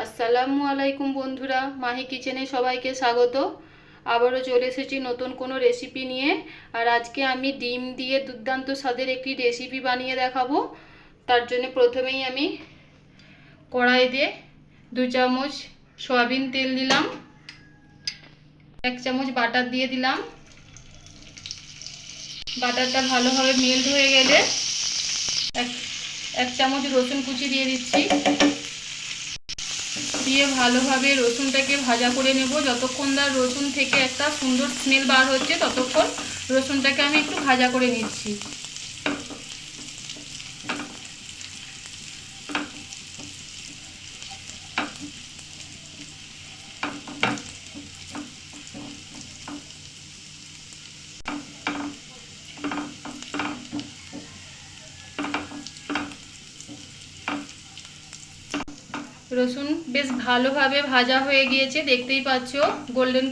আসসালামু আলাইকুম বন্ধুরা, মাহি কিচেনে সবাইকে স্বাগত। আবারও চলে এসেছি নতুন কোনো রেসিপি নিয়ে। আর আজকে আমি ডিম দিয়ে দুর্দান্ত স্বাদের একটি রেসিপি বানিয়ে দেখাবো। তার জন্য প্রথমেই আমি কড়াইতে 2 চামচ সয়াবিন তেল দিলাম, 1 চামচ বাটার দিয়ে দিলাম। বাটারটা ভালোভাবে মেল্ট হয়ে গেলে এক চামচ রসুন কুচি দিয়ে দিচ্ছি। দিয়ে ভালোভাবে রসুনটাকে ভাজা করে নেব। যতক্ষণ না রসুন থেকে একটা সুন্দর স্মেল বার হচ্ছে ততক্ষণ রসুনটাকে আমি একটু ভাজা করে নিচ্ছি। রসুন বেশ ভালোভাবে ভাজা হয়ে গিয়েছে, দেখতেই পাচ্ছ গোল্ডেন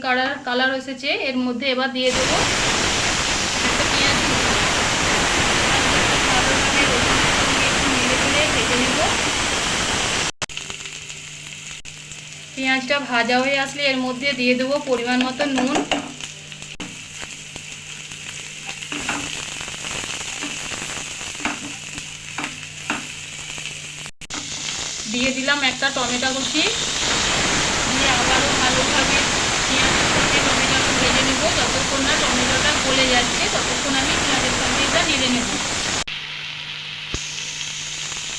কালার এসেছে। এর মধ্যে এবার দিয়ে দেবো একটা পেঁয়াজ। ভালোভাবে রসুনের সঙ্গে একটু নেড়ে চেড়ে ভেজে নেব। পেঁয়াজটা ভাজা হয়ে আসলে এর মধ্যে দিয়ে দেবো পরিমাণ মতো নুন, দিয়ে দিলাম একটা টমেটো কুচি। দিয়ে আবারও ভালোভাবে পেঁয়াজের সঙ্গে টমেটোটা ভেজে নেব। যতক্ষণ না টমেটোটা গলে যাচ্ছে ততক্ষণ আমি পেঁয়াজের সঙ্গে এটা নেড়ে নেব।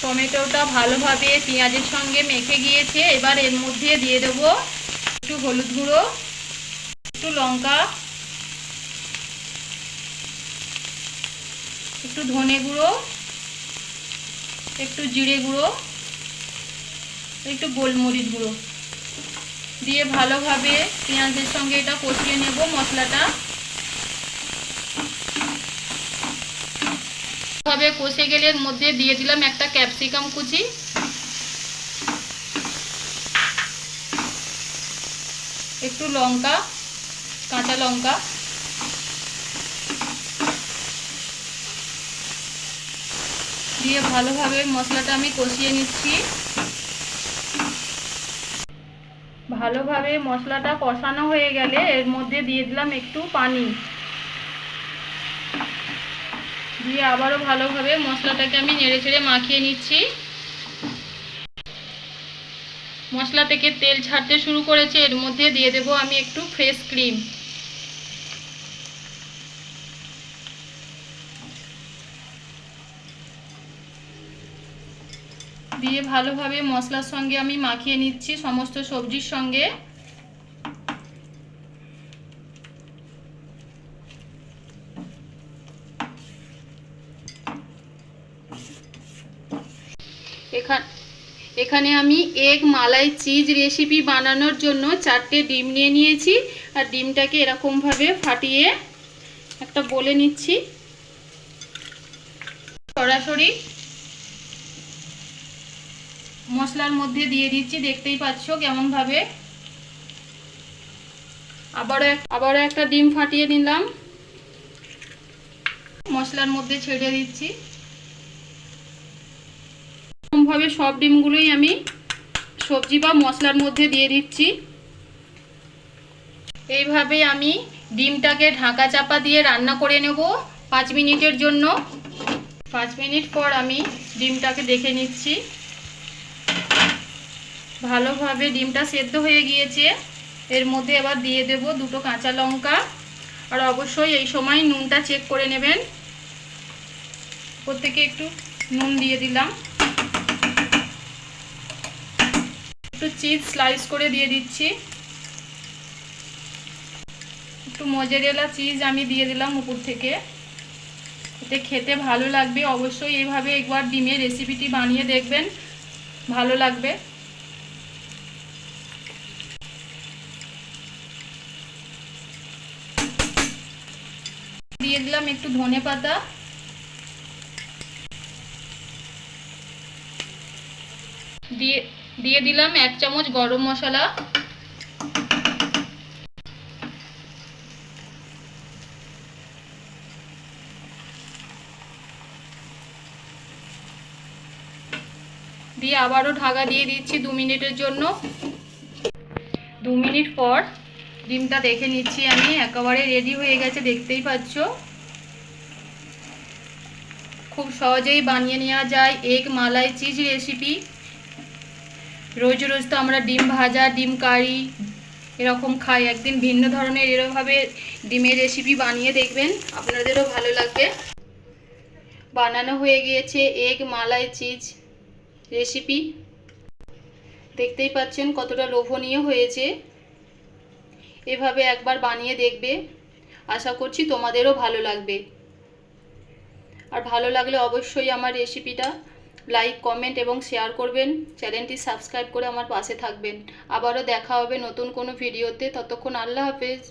টমেটোটা ভালোভাবে পেঁয়াজের সঙ্গে মেখে গিয়েছে। এবার এর মধ্যে দিয়ে দেব একটু হলুদ গুঁড়ো, একটু লঙ্কা, একটু ধনে গুঁড়ো, একটু জিরে গুঁড়ো, একটু গোলমরিচ গুঁড়ো দিয়ে ভালোভাবে পেঁয়াজের সঙ্গে এটা কষিয়ে নেব মশলাটা। ভাবে কষে গেলে এর মধ্যে দিয়ে দিলাম একটা ক্যাপসিকাম কুচি, একটু লঙ্কা, কাঁচা লঙ্কা দিয়ে ভালোভাবে মশলাটা আমি কষিয়ে নিচ্ছি। ভালোভাবে মশলাটা কষানো হয়ে গেলে এর মধ্যে দিয়ে দিলাম একটু পানি, দিয়ে আবারও ভালোভাবে মশলাটাকে আমি নেড়ে চেড়ে মাখিয়ে নিচ্ছি। মশলা থেকে তেল ছাড়তে শুরু করেছে, এর মধ্যে দিয়ে দেব আমি একটু ফ্রেশ ক্রিম। দিয়ে ভালোভাবে মশলার সঙ্গে আমি মাখিয়ে নিচ্ছি সমস্ত সবজির সঙ্গে। এখানে আমি এগ মালাই চিজ রেসিপি বানানোর জন্য 4টে ডিম নিয়ে নিয়েছি। আর ডিমটাকে এরকমভাবে ফাটিয়ে একটা বলে নিচ্ছি। সরাসরি মশলার মধ্যে দিয়ে দিচ্ছি, দেখতেই পাচ্ছ কেমনভাবে। আবারও একটা ডিম ফাটিয়ে নিলাম, মশলার মধ্যে ছেড়ে দিচ্ছি। এরকমভাবে সব ডিমগুলোই আমি সবজি বা মশলার মধ্যে দিয়ে দিচ্ছি। এইভাবে আমি ডিমটাকে ঢাকা চাপা দিয়ে রান্না করে নেব 5 মিনিটের জন্য। 5 মিনিট পর আমি ডিমটাকে দেখে নিচ্ছি। ভালোভাবে ডিমটা সেদ্ধ হয়ে গিয়েছে। এর মধ্যে এবার দিয়ে দেব 2টো কাঁচা লঙ্কা। আর অবশ্যই এই সময় নুনটা চেক করে নেবেন। উপর থেকে একটু নুন দিয়ে দিলাম, একটু চিজ স্লাইস করে দিয়ে দিচ্ছি, একটু মোজারেলা চিজ আমি দিয়ে দিলাম উপর থেকে। এতে খেতে ভালো লাগবে। অবশ্যই এইভাবে একবার ডিমের রেসিপিটি বানিয়ে দেখবেন, ভালো লাগবে। দিয়ে দিলাম একটু ধনেপাতা, দিয়ে দিলাম 1 চামচ গরম মশলা, দিয়ে দিয়ে আবারও ঢাকা দিয়ে দিচ্ছি 2 মিনিটের জন্য। 2 মিনিট পর ডিমটা দেখে নিচ্ছি আমি, একেবারে রেডি হয়ে গেছে, দেখতেই পাচ্ছ। খুব সহজেই বানিয়ে নেওয়া যায় এগ মালাই চিজ রেসিপি। রোজ রোজ তো আমরা ডিম ভাজা, ডিম কারি এরকম খাই, একদিন ভিন্ন ধরনের এরকমভাবে ডিমের রেসিপি বানিয়ে দেখবেন, আপনাদেরও ভালো লাগবে। বানানো হয়ে গিয়েছে এগ মালাই চিজ রেসিপি। দেখতেই পাচ্ছেন কতটা লোভনীয় হয়েছে। এভাবে একবার বানিয়ে দেখবে, আশা করছি তোমাদেরও ভালো লাগবে। আর ভালো লাগলে অবশ্যই আমার রেসিপিটা লাইক, কমেন্ট এবং শেয়ার করবেন। চ্যানেলটি সাবস্ক্রাইব করে আমার পাশে থাকবেন। আবারও দেখা হবে নতুন কোনো ভিডিওতে। ততক্ষণ আল্লাহ হাফেজ।